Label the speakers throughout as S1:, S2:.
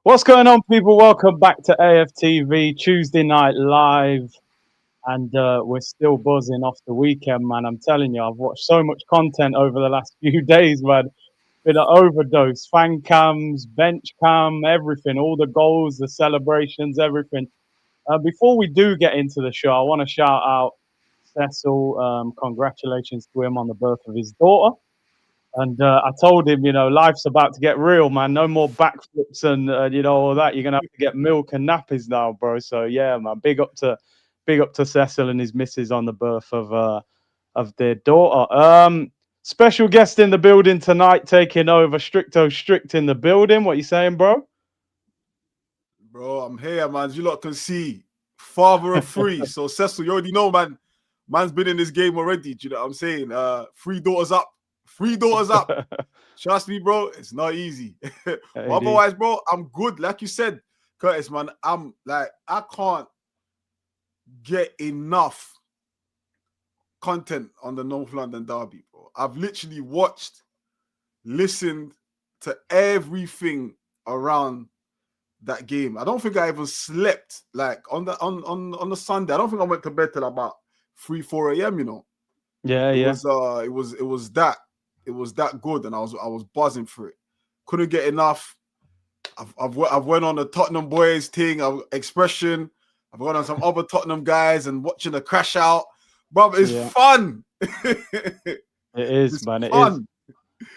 S1: What's going on, people? Welcome back to AFTV Tuesday Night Live. And we're still buzzing off the weekend, man. I'm telling you, I've watched so much content over the last few days, man. Been an overdose. Fan cams, bench cam, everything. All the goals, the celebrations, everything. Before we do get into the show, I want to shout out Cecil. Congratulations to him on the birth of his daughter. And I told him, life's about to get real, man. No more backflips and all that. You're gonna have to get milk and nappies now, bro. So yeah, man. Big up to Cecil and his missus on the birth of their daughter. Special guest in the building tonight, taking over. Stricto Strict in the building. What you saying, bro?
S2: Bro, I'm here, man. As you lot can see, father of three. So Cecil, you already know, man. Man's been in this game already. Do you know what I'm saying? Three daughters up. Three daughters up. Trust me, bro. It's not easy. But otherwise, bro, I'm good. Like you said, Curtis, man, I'm like, I can't get enough content on the North London Derby, bro. I've literally watched, listened to everything around that game. I don't think I even slept like on the Sunday. I don't think I went to bed till about 3-4 a.m. You know.
S1: Yeah,
S2: it
S1: yeah.
S2: was that good, and I was buzzing for it. Couldn't get enough. I've went on the Tottenham boys thing, expression. I've gone on some other Tottenham guys and watching the crash out. Bro, it's fun.
S1: It is,
S2: it's
S1: man.
S2: fun.
S1: It is.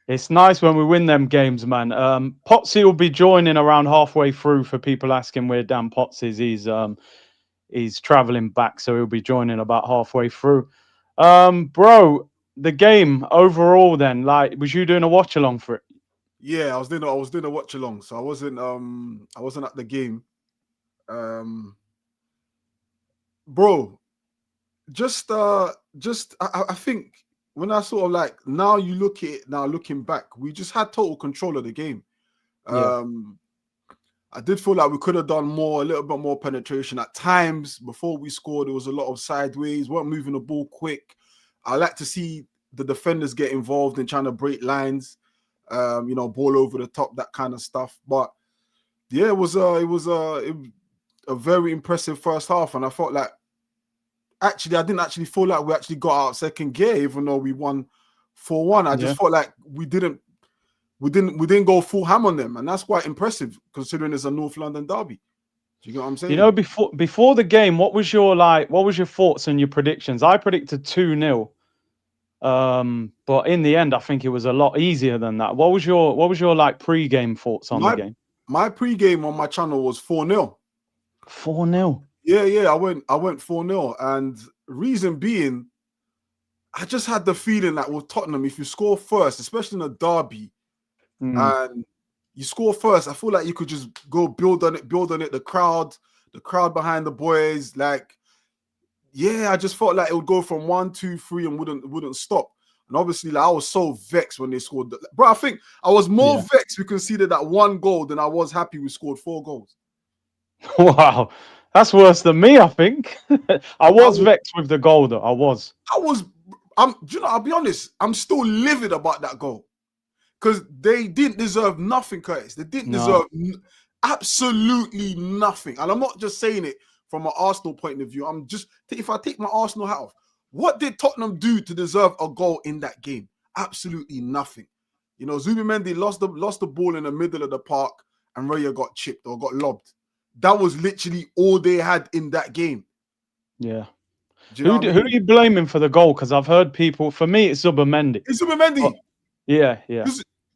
S1: It's nice when we win them games, man. Potsy will be joining around halfway through for people asking where Dan Potts is. He's traveling back, so he'll be joining about halfway through. Bro, the game overall then, like, was you doing a watch along for it?
S2: Yeah, I was doing a watch along, so I wasn't at the game. Bro, I think when I sort of like, now you look at it now, looking back, we just had total control of the game.
S1: Yeah.
S2: I did feel like we could have done more, a little bit more penetration at times. Before we scored, there was a lot of sideways, weren't moving the ball quick. I like to see the defenders get involved in trying to break lines, ball over the top, that kind of stuff. But yeah, it was a very impressive first half, and I felt like, actually, I didn't actually feel like we actually got out second gear, even though we won 4-1. I just felt like we didn't go full ham on them, and that's quite impressive considering it's a North London derby. Do you get what I'm saying?
S1: You know, before the game, what was your thoughts and your predictions? I predicted 2-0. But in the end, I think it was a lot easier than that. What was your like pre-game thoughts on the game?
S2: My pre-game on my channel was 4-0.
S1: 4-0.
S2: Yeah, I went 4-0, and reason being, I just had the feeling that with Tottenham, if you score first, especially in a derby, and you score first, I feel like you could just go build on it. The crowd behind the boys, like, yeah, I just felt like it would go from 1, 2, 3 and wouldn't stop. And obviously, like, I was so vexed when they scored. Bro, I think I was more vexed we conceded that 1 goal than I was happy we scored 4 goals.
S1: Wow, that's worse than me, I think. I was vexed with the goal, though.
S2: I'll be honest, I'm still livid about that goal. Because they didn't deserve nothing, Curtis. They didn't deserve absolutely nothing. And I'm not just saying it from an Arsenal point of view. If I take my Arsenal hat off, what did Tottenham do to deserve a goal in that game? Absolutely nothing. You know, Zubimendi lost the ball in the middle of the park, and Raya got chipped or got lobbed. That was literally all they had in that game.
S1: Yeah. Who are you blaming for the goal? Because I've heard people. For me, it's Zubimendi.
S2: It's Zubimendi.
S1: Yeah.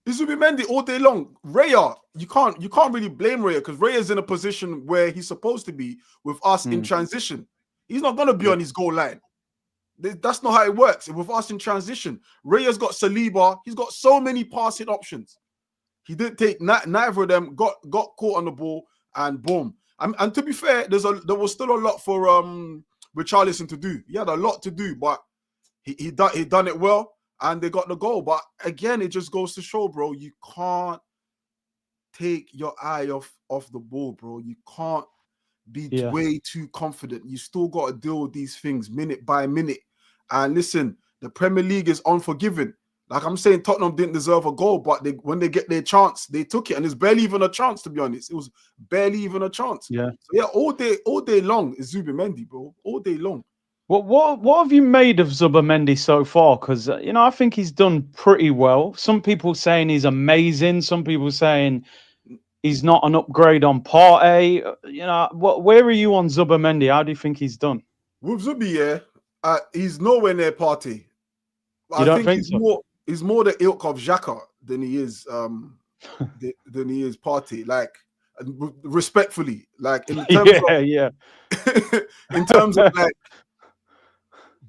S2: It's Zubimendi all day long. Raya, you can't really blame Raya, because Raya's in a position where he's supposed to be with us in transition. He's not going to be on his goal line. That's not how it works. With us in transition, Raya's got Saliba. He's got so many passing options. He didn't take neither of them. Got caught on the ball, and boom. And to be fair, there was still a lot for Richarlison to do. He had a lot to do, but he done it well. And they got the goal. But again, it just goes to show, bro, you can't take your eye off the ball, bro. You can't be way too confident. You still got to deal with these things minute by minute. And listen, the Premier League is unforgiving. Like I'm saying, Tottenham didn't deserve a goal, but when they get their chance, they took it, and it's barely even a chance, to be honest. It was barely even a chance.
S1: Yeah.
S2: So yeah, all day long is Zubimendi, bro. All day long.
S1: What have you made of Zubimendi so far? Because I think he's done pretty well. Some people saying he's amazing. Some people saying he's not an upgrade on Partey. Where are you on Zubimendi? How do you think he's done?
S2: With Zubi, yeah, he's nowhere near Partey.
S1: You
S2: I
S1: don't
S2: think
S1: think so?
S2: he's more the ilk of Xhaka than he is Partey. Like respectfully, like in terms
S1: Yeah.
S2: in terms of like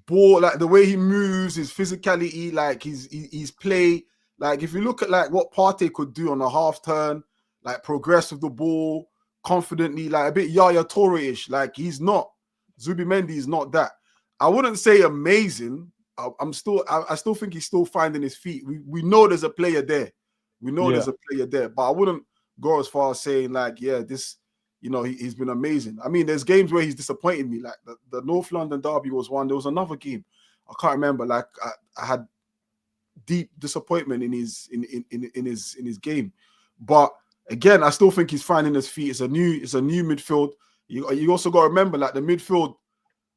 S2: ball, like the way he moves, his physicality, like his play. Like if you look at like what Partey could do on a half turn, like progress with the ball confidently, like a bit Yaya Toure-ish. Like he's not. Zubimendi is not that. I wouldn't say amazing. I still think he's still finding his feet. We know there's a player there. We know there's a player there, but I wouldn't go as far as saying like, yeah, this, he's been amazing. I mean, there's games where he's disappointed me. Like the North London derby was one. There was another game, I can't remember. Like I had deep disappointment in his game, but again, I still think he's finding his feet. It's a new midfield. You also got to remember, like the midfield,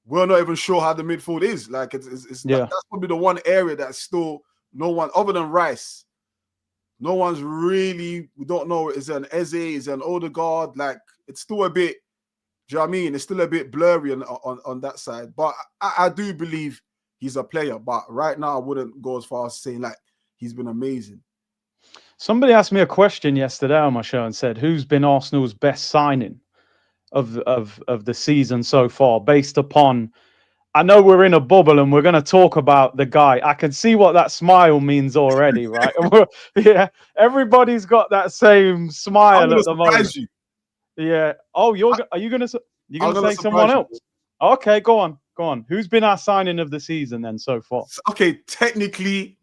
S2: we're not even sure how the midfield is. Like that's probably the one area that's still no one other than Rice. No one's really. We don't know. Is it an Eze? Is it an Odegaard? Like it's still a bit. Do you know what I mean? It's still a bit blurry on that side. But I do believe he's a player. But right now, I wouldn't go as far as saying like he's been amazing.
S1: Somebody asked me a question yesterday on my show and said, "Who's been Arsenal's best signing of the season so far?" Based upon, I know we're in a bubble and we're going to talk about the guy. I can see what that smile means already, right? Yeah, everybody's got that same smile
S2: I'm gonna
S1: at the moment.
S2: surprise you.
S1: Yeah. Oh, are you gonna say someone else?
S2: You.
S1: Okay, go on. Who's been our signing of the season then so far?
S2: Okay, technically,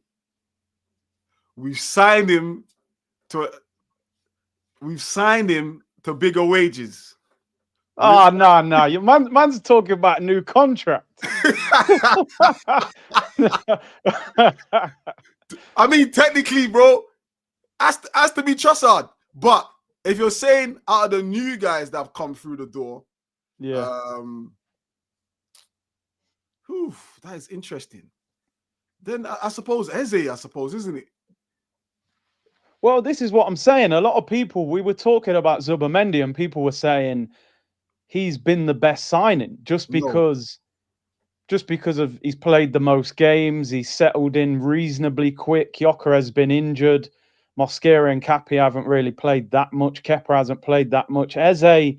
S2: we've signed him to bigger wages.
S1: Oh, no. Man's talking about new contract.
S2: I mean, technically, bro, has to be Trossard. But if you're saying out of the new guys that have come through the door,
S1: yeah,
S2: that is interesting. Then I suppose Eze, isn't it?
S1: Well, this is what I'm saying. A lot of people, we were talking about Zubimendi and people were saying he's been the best signing just because of he's played the most games, he's settled in reasonably quick. Yoker has been injured. Mosquera and Capi haven't really played that much. Kepa hasn't played that much. Eze,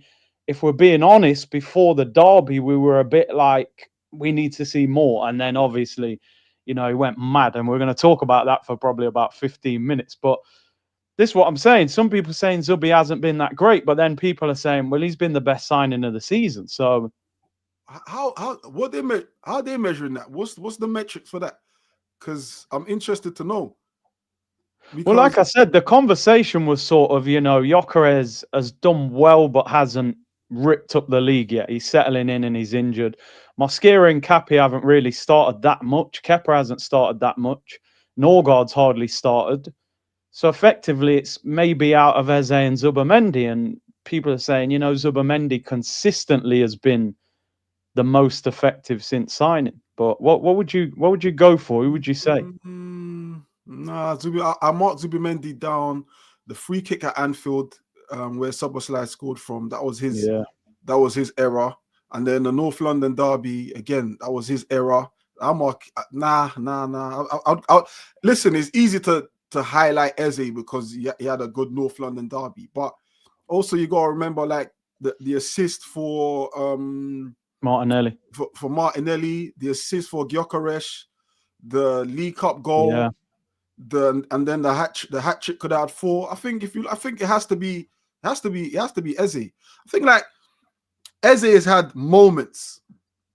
S1: if we're being honest, before the derby, we were a bit like, we need to see more. And then obviously, he went mad. And we're going to talk about that for probably about 15 minutes. But this is what I'm saying. Some people saying Zubi hasn't been that great, but then people are saying, well, he's been the best signing of the season. So
S2: how are they measuring that? What's the metrics for that? Because I'm interested to know.
S1: Well, like I said, the conversation was sort of, Gyökeres has done well, but hasn't ripped up the league yet. He's settling in and he's injured. Mosquera and Capi haven't really started that much. Kepa hasn't started that much. Norgard's hardly started. So effectively, it's maybe out of Eze and Zubimendi. And people are saying, Zubimendi consistently has been the most effective since signing. But what would you go for? Who would you say?
S2: Nah, I marked Zubimendi down. The free kick at Anfield, where Szoboszlai scored from, that was his.
S1: Yeah.
S2: That was his error. And then the North London derby, again, that was his error. I'm like, nah. Listen, it's easy to highlight Eze because he had a good North London derby, but also you gotta remember like the assist for
S1: Martinelli.
S2: For Martinelli, the assist for Gyökeres, the League Cup goal.
S1: Yeah.
S2: And then the hat trick could have 4. I think it has to be Eze. I think like Eze has had moments,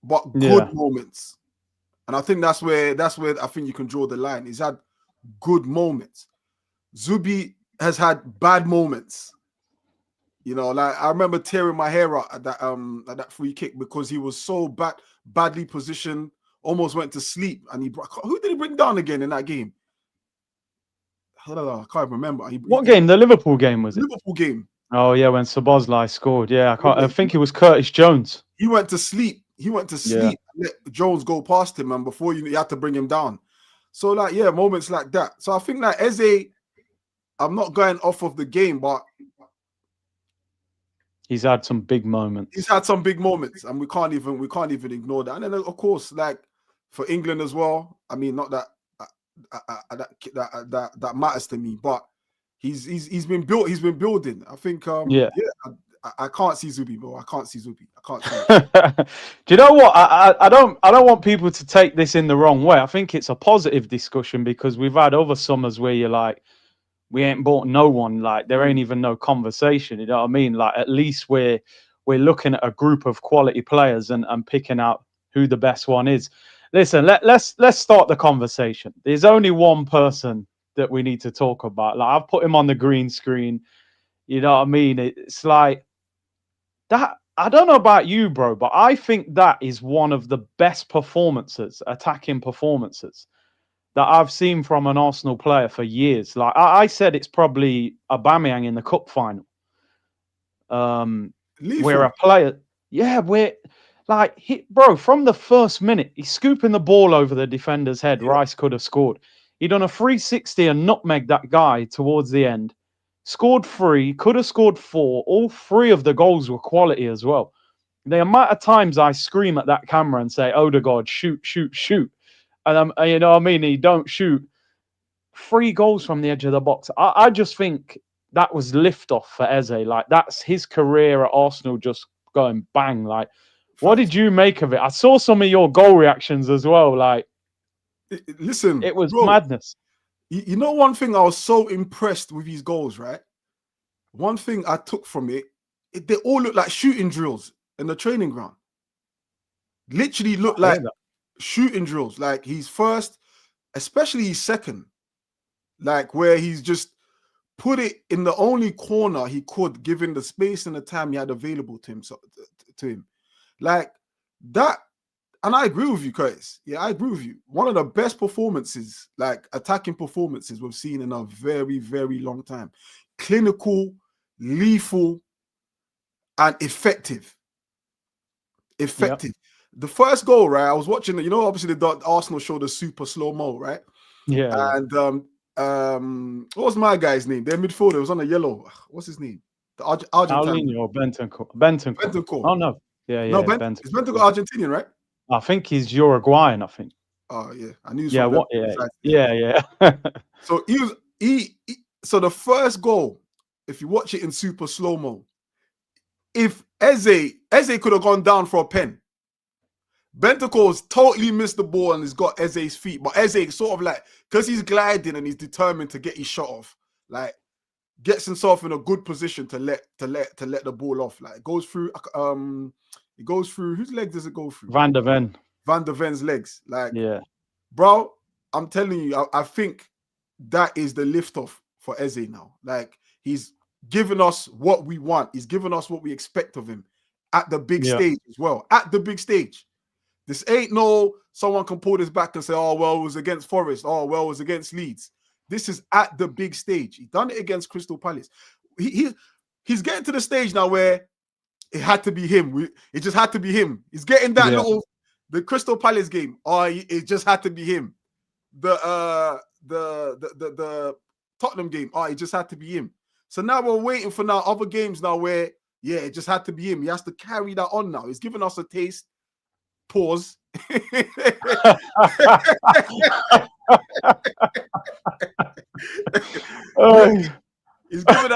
S2: but good moments, and I think that's where I think you can draw the line. He's had good moments. Zubi has had bad moments. Like I remember tearing my hair out at that free kick because he was so badly positioned, almost went to sleep, and who did he bring down again in that game? I can't remember.
S1: What game? The Liverpool game, was it?
S2: Liverpool game.
S1: Oh yeah, when Szoboszlai scored. Yeah, I
S2: Yeah.
S1: think it was Curtis Jones.
S2: He went to sleep. Let Jones go past him, and before you had to bring him down. So like, yeah, moments like that. So I think that Eze, I'm not going off of the game, but
S1: he's had some big moments.
S2: He's had some big moments, and we can't even ignore that. And then of course, like for England as well. I mean, not that that matters to me, but he's been built. He's been building. I think. I can't see Zubi, bro. I can't see Zubi. I can't see
S1: it. Do you know what? I don't want people to take this in the wrong way. I think it's a positive discussion because we've had other summers where you're like, we ain't bought no one. Like there ain't even no conversation. You know what I mean? Like at least we're looking at a group of quality players and picking out who the best one is. Listen, let's start the conversation. There's only one person that we need to talk about. Like I've put him on the green screen. You know what I mean? It's like that. I don't know about you, bro, but I think that is one of the best performances, attacking performances, that I've seen from an Arsenal player for years. Like I said, it's probably Aubameyang in the cup final. Where a player, where like bro, from the first minute, he's scooping the ball over the defender's head. Yeah. Rice could have scored. He done a 360 and nutmeg that guy towards the end. Scored 3, could have scored 4. All 3 of the goals were quality as well. The amount of times I scream at that camera and say, Odegaard, shoot, shoot, shoot. And you know what I mean? He don't shoot. 3 goals from the edge of the box. I just think that was liftoff for Eze. Like, that's his career at Arsenal just going bang. Like, what did you make of it? I saw some of your goal reactions as well. Like,
S2: listen,
S1: it was madness.
S2: You know, one thing I was so impressed with his goals, right? One thing I took from it, they all look like shooting drills in the training ground. Literally look like shooting drills. Like he's first, especially his second, like where he's just put it in the only corner he could, given the space and the time he had available to him. Like that. And I agree with you, Curtis. Yeah, I agree with you. One of the best performances, like attacking performances we've seen in a very, very long time. Clinical, lethal, and effective. Effective. Yep. The first goal, right? I was watching, you know, obviously the Arsenal showed a super slow-mo, right?
S1: Yeah.
S2: And what was my guy's name? Their midfielder was on the yellow. What's his name? The Argentine.
S1: Bentancur. Oh, no. Yeah.
S2: No, Bentancur. Is Bentancur Argentinian, right?
S1: I think he's Uruguayan, I think.
S2: Oh yeah, I knew.
S1: Yeah.
S2: So so the first goal, if you watch it in super slow-mo, if Eze could have gone down for a pen, Bentancur's totally missed the ball and he's got Eze's feet, but Eze sort of like, because he's gliding and he's determined to get his shot off, like gets himself in a good position to let the ball off. Like it goes through whose leg does it go through?
S1: Van der
S2: Ven's legs. Like,
S1: yeah,
S2: bro, I'm telling you, I think that is the liftoff for Eze now. Like, he's given us what we want. He's given us what we expect of him at the big stage as well. At the big stage. This ain't no someone can pull this back and say, oh, well, it was against Forest. Oh, well, it was against Leeds. This is at the big stage. He done it against Crystal Palace. He's getting to the stage now where it had to be him. It just had to be him. He's getting that the Crystal Palace game. Oh, it just had to be him. The Tottenham game. Oh, it just had to be him. So now we're waiting for other games now where, it just had to be him. He has to carry that on now. He's given us a taste. Pause. He's given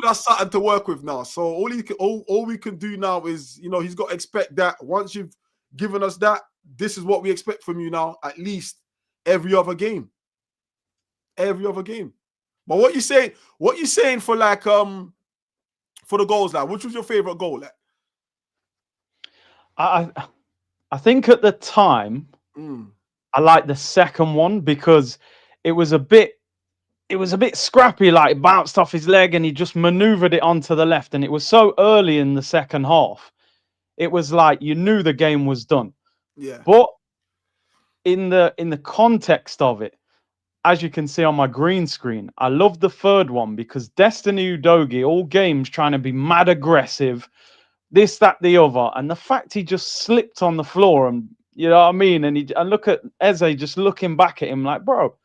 S2: us something to work with now. So all we can do now is, he's got to expect that once you've given us that, this is what we expect from you now, at least every other game. Every other game. But what you saying for like for the goals, like, which was your favorite goal? Like?
S1: I think at the time I liked the second one because it was a bit scrappy, like it bounced off his leg and he just maneuvered it onto the left. And it was so early in the second half. It was like you knew the game was done.
S2: Yeah.
S1: But in the context of it, as you can see on my green screen, I love the third one because Destiny Udogie, all games trying to be mad aggressive, this, that, the other, and the fact he just slipped on the floor, and you know what I mean, and look at Eze just looking back at him like, bro,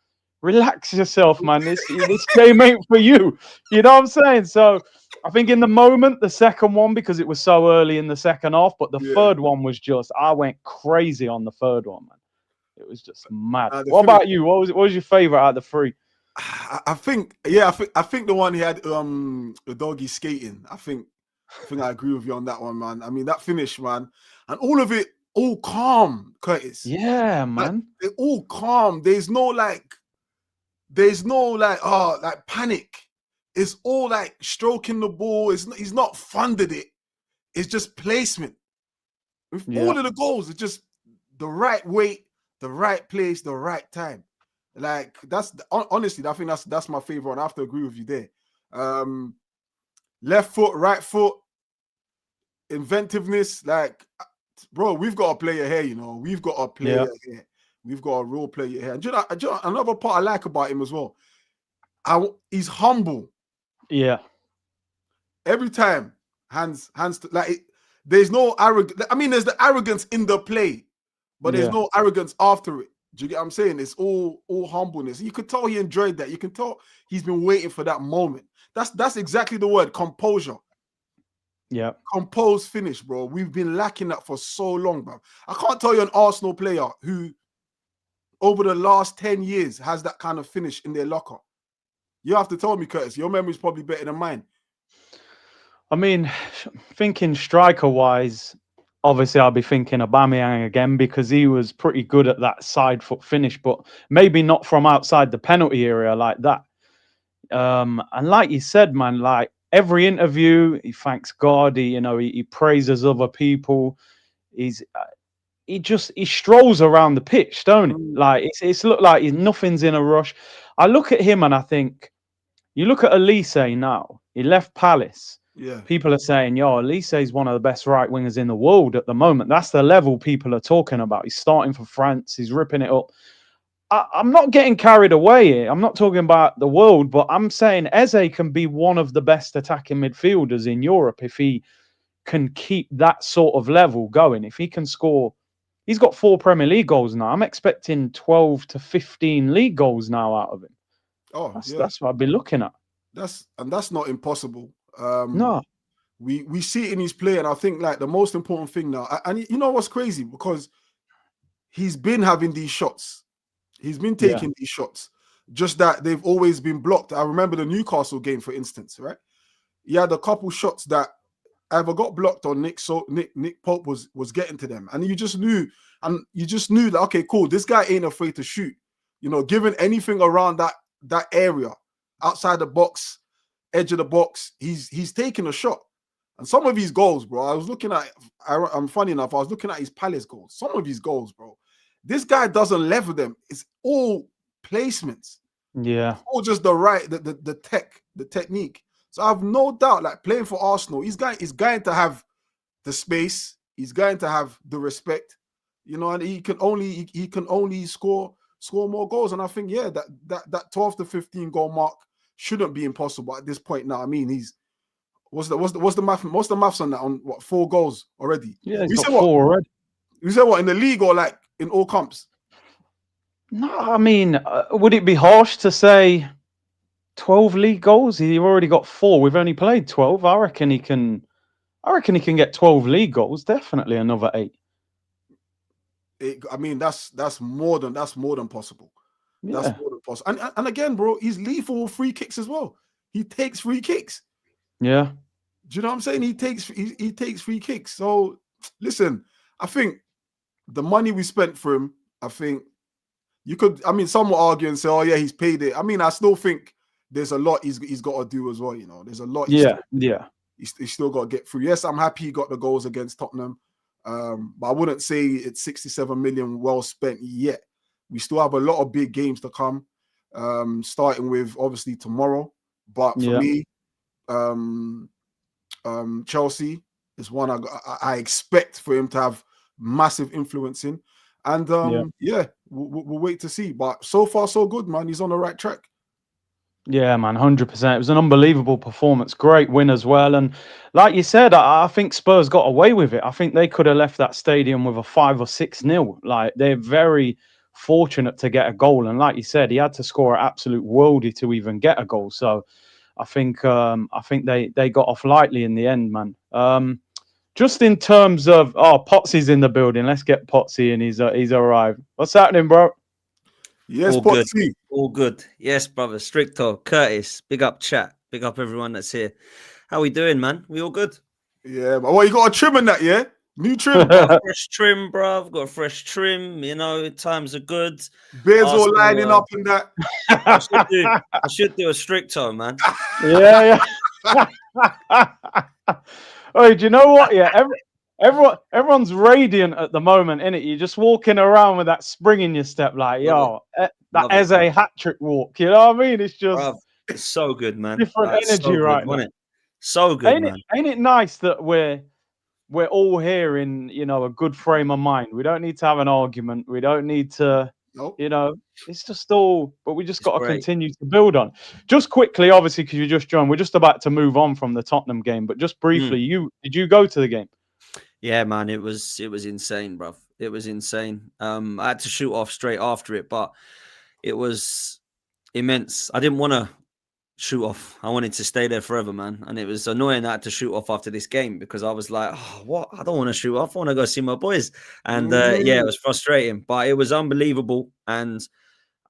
S1: relax yourself, man. This game ain't for you. You know what I'm saying? So I think in the moment, the second one, because it was so early in the second half, but the third one was just, I went crazy on the third one, man. It was just mad. What about you? What was your favorite out of the three?
S2: I think the one he had the doggy skating. I think I agree with you on that one, man. I mean, that finish, man, and all of it, all calm, Curtis.
S1: Yeah, man.
S2: Like, they're all calm. There's no like panic. It's all like stroking the ball. He's not funded it. It's just placement. With all of the goals, it's just the right weight, the right place, the right time. Like that's honestly, I think that's my favorite one. I have to agree with you there. Left foot, right foot, inventiveness. Like, bro, we've got a player here. You know, we've got a player here. We've got a real player here. And do you know, another part I like about him as well? He's humble.
S1: Yeah.
S2: Every time, hands like there's no arrogance. I mean, there's the arrogance in the play, but there's no arrogance after it. Do you get what I'm saying? It's all humbleness. You could tell he enjoyed that. You can tell he's been waiting for that moment. That's exactly the word, composure.
S1: Yeah.
S2: Composed finish, bro. We've been lacking that for so long, bro. I can't tell you an Arsenal player who, over the last 10 years, has that kind of finish in their locker. You have to tell me, Curtis. Your memory is probably better than mine.
S1: I mean, thinking striker-wise, obviously I'll be thinking Aubameyang again because he was pretty good at that side foot finish, but maybe not from outside the penalty area like that. And like you said, man, like every interview, he thanks God. He praises other people. He strolls around the pitch, don't it? Like it's looked like nothing's in a rush. I look at him and I think, you look at Elise now. He left Palace.
S2: Yeah.
S1: People are saying, yo, Elise is one of the best right wingers in the world at the moment. That's the level people are talking about. He's starting for France. He's ripping it up. I'm not getting carried away here. I'm not talking about the world, but I'm saying Eze can be one of the best attacking midfielders in Europe if he can keep that sort of level going. If he can score, he's got 4 Premier League goals now. I'm expecting 12 to 15 league goals now out of him.
S2: Oh,
S1: that's what I've been looking at.
S2: That's not impossible.
S1: No.
S2: We see it in his play, and I think like the most important thing now, and you know what's crazy, because he's been having these shots. He's been taking these shots, just that they've always been blocked. I remember the Newcastle game, for instance, right? He had a couple shots that either got blocked or Nick Pope was getting to them, and you just knew that, okay, cool, this guy ain't afraid to shoot. You know, given anything around that area, outside the box, edge of the box, he's taking a shot. And some of his goals, bro, I was looking at. I'm funny enough, I was looking at his Palace goals. Some of his goals, bro, this guy doesn't level them. It's all placements.
S1: Yeah.
S2: It's all just the technique. So I have no doubt, like playing for Arsenal, he's going to have the space. He's going to have the respect, you know, and he can only score more goals. And I think, that 12 to 15 goal mark shouldn't be impossible at this point now. I mean, he's what's the maths on that? On what, 4 goals already?
S1: Yeah, he's got 4 already.
S2: You said what, in the league or like in all comps?
S1: No, I mean, would it be harsh to say 12 league goals? He's already got 4. We've only played 12. I reckon he can get 12 league goals. Definitely another 8.
S2: I mean, that's more than possible.
S1: Yeah.
S2: That's more than possible. And again, bro, he's lethal with free kicks as well. He takes free kicks.
S1: Yeah.
S2: Do you know what I'm saying? He takes free kicks. So listen, I think the money we spent for him, I think you could. I mean, some will argue and say, "Oh yeah, he's paid it." I mean, I still think there's a lot he's got to do as well. You know, there's a lot. He's still got to get through. Yes, I'm happy he got the goals against Tottenham, but I wouldn't say it's 67 million well spent yet. We still have a lot of big games to come, starting with obviously tomorrow. But for me, Chelsea is one I expect for him to have massive influence in. And we'll wait to see. But so far, so good, man. He's on the right track.
S1: Yeah, man, 100%. It was an unbelievable performance. Great win as well. And like you said, I think Spurs got away with it. I think they could have left that stadium with a 5 or 6-0. Like, they're very fortunate to get a goal. And like you said, he had to score an absolute worldie to even get a goal. So I think they got off lightly in the end, man. Just in terms of Potsy's in the building. Let's get Potsy in. He's arrived. What's happening, bro?
S2: Yes,
S3: All good.
S2: Potsy.
S3: All good. Yes, brother. Stricto, Curtis, big up chat. Big up everyone that's here. How we doing, man? We all good?
S2: Yeah, but what, you got a trim in that, yeah? New trim, bro.
S3: Fresh trim, bruv. Got a fresh trim. You know, times are good.
S2: Beers all lining up and that.
S3: I should do a Stricto, man.
S1: Yeah. Oh, do you know what? Yeah, everyone's radiant at the moment, innit? You're just walking around with that spring in your step, like, yo, that Eze hat trick walk. You know what I mean? It's just
S3: bruv, it's so good, man.
S1: Different energy
S3: so
S1: right
S3: good,
S1: now.
S3: So good, man.
S1: Ain't it nice that we're all here in, you know, a good frame of mind? We don't need to have an argument. We don't need to, you know, it's just all, but we just got to continue to build on. Just quickly, obviously, because you just joined, we're just about to move on from the Tottenham game, but just briefly, did you go to the game?
S3: Yeah, man, it was insane, bruv. It was insane. I had to shoot off straight after it, but it was immense. I didn't want to shoot off. I wanted to stay there forever, man. And it was annoying that I had to shoot off after this game because I was like, oh, what? I don't want to shoot off. I want to go see my boys. And yeah, it was frustrating, but it was unbelievable. And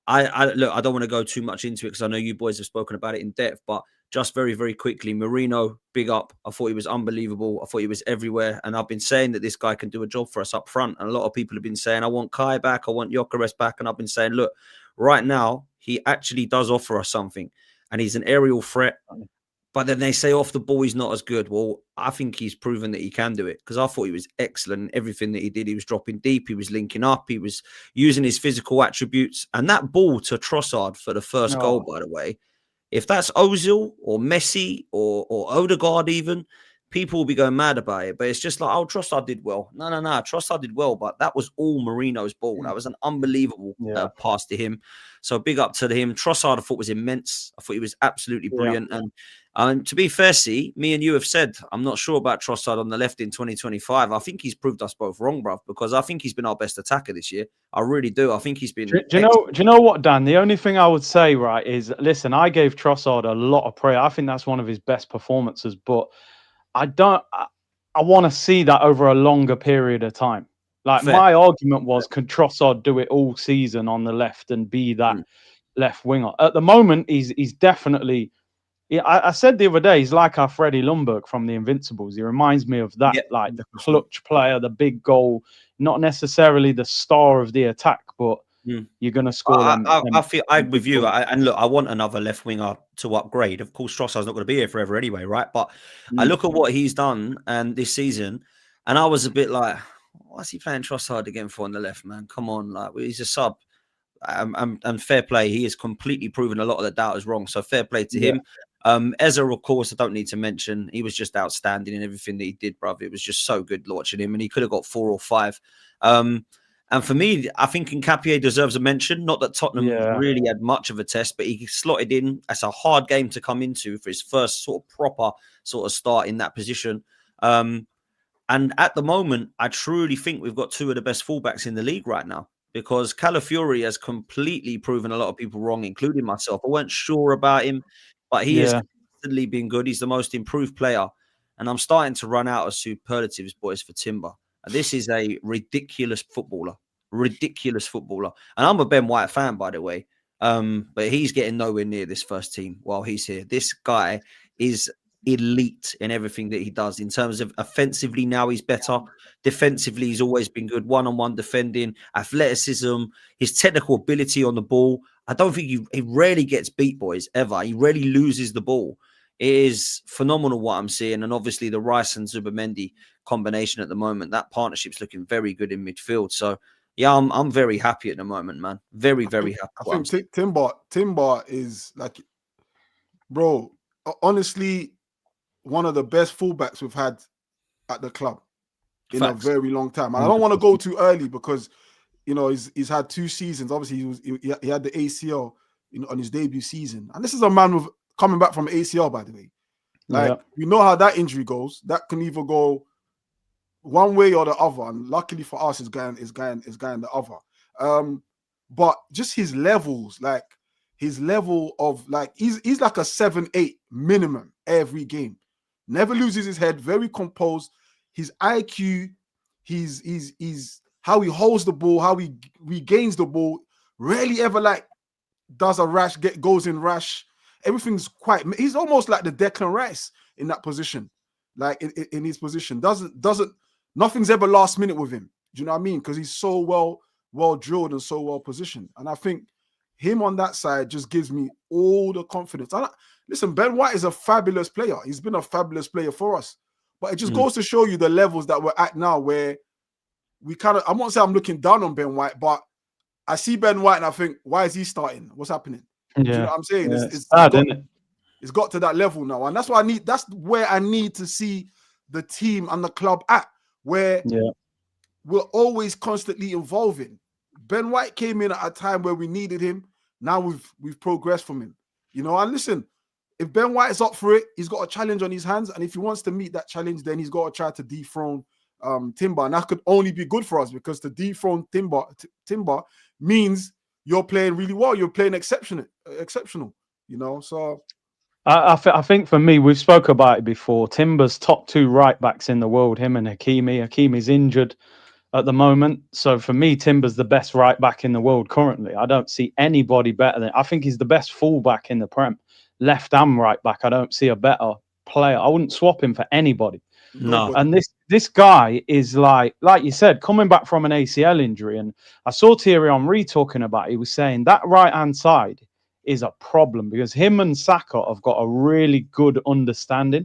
S3: I look, I don't want to go too much into it because I know you boys have spoken about it in depth, but just very, very quickly, Marino, big up. I thought he was unbelievable. I thought he was everywhere. And I've been saying that this guy can do a job for us up front. And a lot of people have been saying, I want Kai back. I want Gyökeres back. And I've been saying, look, right now, he actually does offer us something. And he's an aerial threat. But then they say off the ball, he's not as good. Well, I think he's proven that he can do it because I thought he was excellent. Everything that he did, he was dropping deep. He was linking up. He was using his physical attributes. And that ball to Trossard for the first goal, by the way, if that's Ozil or Messi or Odegaard even, people will be going mad about it. But it's just like, oh, Trossard did well. No. Trossard did well, but that was all Marino's ball. That was an unbelievable pass to him. So big up to him. Trossard, I thought, was immense. I thought he was absolutely brilliant. And to be fair, see, me and you have said, I'm not sure about Trossard on the left in 2025. I think he's proved us both wrong, bruv, because I think he's been our best attacker this year. I really do. I think he's been.
S1: Do you know what, Dan? The only thing I would say, right, is listen, I gave Trossard a lot of praise. I think that's one of his best performances, but I want to see that over a longer period of time. Like my argument was, can Trossard do it all season on the left and be that left winger? At the moment, he's definitely. Yeah, I said the other day, he's like our Freddie Ljungberg from the Invincibles. He reminds me of that, like the clutch player, the big goal, not necessarily the star of the attack, but you're going to score them.
S3: I feel I'm with you. And look, I want another left winger to upgrade. Of course, Trossard's not going to be here forever anyway, right? But I look at what he's done and this season, and I was a bit like, what's he playing Trossard again for on the left, man? Come on, like he's a sub. And fair play, he has completely proven a lot of the doubters wrong. So fair play to him. Eze, of course, I don't need to mention. He was just outstanding in everything that he did, bruv. It was just so good watching him, and he could have got 4 or 5. And for me, I think Nketiah deserves a mention. Not that Tottenham really had much of a test, but he slotted in. That's a hard game to come into for his first sort of proper sort of start in that position. And at the moment, I truly think we've got 2 of the best fullbacks in the league right now. Because Calafiori has completely proven a lot of people wrong, including myself. I weren't sure about him, but he has constantly been good. He's the most improved player. And I'm starting to run out of superlatives, boys, for Timber. And this is a ridiculous footballer. And I'm a Ben White fan, by the way. But he's getting nowhere near this first team while he's here. This guy is elite in everything that he does. In terms of offensively, now he's better. Defensively, he's always been good. One-on-one defending, athleticism, his technical ability on the ball. I don't think he rarely gets beat, boys, ever. He rarely loses the ball. It is phenomenal what I'm seeing. And obviously the Rice and Zubimendi combination at the moment, that partnership's looking very good in midfield. So yeah, I'm very happy at the moment, man. Very, very happy.
S2: I think Timber is like, bro, honestly, one of the best fullbacks we've had at the club in a very long time. And I don't want to go too early because, you know, he's had 2 seasons. Obviously, he had the ACL on his debut season, and this is a man with coming back from ACL, by the way. Like, we know how that injury goes. That can either go one way or the other, and luckily for us, is going the other. But just his levels, like his level of like he's like a 7-8 minimum every game. Never loses his head, very composed. His IQ, he's how he holds the ball, how he regains the ball. Rarely ever like does a rash, goes in rash. Everything's quite. He's almost like the Declan Rice in that position, like in his position. Nothing's ever last minute with him. Do you know what I mean? Because he's so well drilled and so well positioned. And I think him on that side just gives me all the confidence. Listen, Ben White is a fabulous player. He's been a fabulous player for us. But it just goes to show you the levels that we're at now, where we kind of, I won't say I'm looking down on Ben White, but I see Ben White and I think, why is he starting? What's happening?
S1: Yeah.
S2: Do you know what I'm saying?
S1: Yeah. It's sad, isn't it?
S2: It's got to that level now. And that's where I need to see the team and the club at, where we're always constantly evolving. Ben White came in at a time where we needed him. Now we've progressed from him. You know, and listen, if Ben White is up for it, he's got a challenge on his hands. And if he wants to meet that challenge, then he's got to try to dethrone Timber. And that could only be good for us, because to dethrone Timber means you're playing really well. You're playing exceptional, you know, so...
S1: I think for me, we've spoke about it before. Timber's top 2 right backs in the world, him and Hakimi. Hakimi's injured at the moment. So for me, Timber's the best right back in the world currently. I don't see anybody better than... I think he's the best fullback in the Prem. Left and right back, I don't see a better player. I wouldn't swap him for anybody.
S3: No.
S1: And this guy is like you said, coming back from an ACL injury. And I saw Thierry Henry talking about it. He was saying that right-hand side is a problem, because him and Saka have got a really good understanding.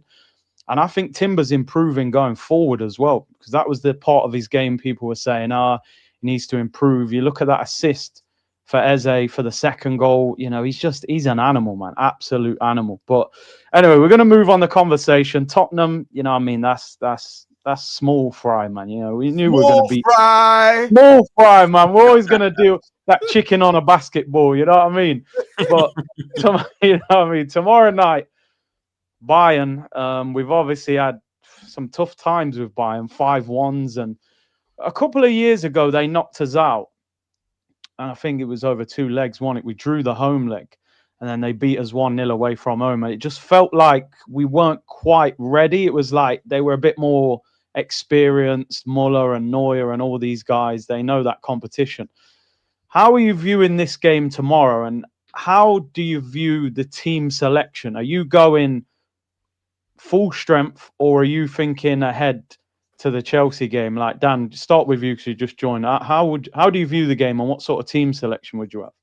S1: And I think Timber's improving going forward as well, because that was the part of his game people were saying, he needs to improve. You look at that assist for Eze for the second goal, you know, he's an animal, man, absolute animal. But anyway, we're going to move on the conversation. Tottenham, you know what I mean, that's small fry, man. You know, we knew we were going to beat small fry, man. We're always going to do that chicken on a basketball, you know what I mean? But you know what I mean, tomorrow night, Bayern, we've obviously had some tough times with Bayern, 5-1s, and a couple of years ago they knocked us out. And I think it was over 2 legs. We drew the home leg, and then they beat us 1-0 away from home. And it just felt like we weren't quite ready. It was like they were a bit more experienced. Muller and Neuer and all these guys, they know that competition. How are you viewing this game tomorrow? And how do you view the team selection? Are you going full strength, or are you thinking ahead to the Chelsea game? Like, Dan, start with you because you just joined. How do you view the game, and what sort of team selection would you have?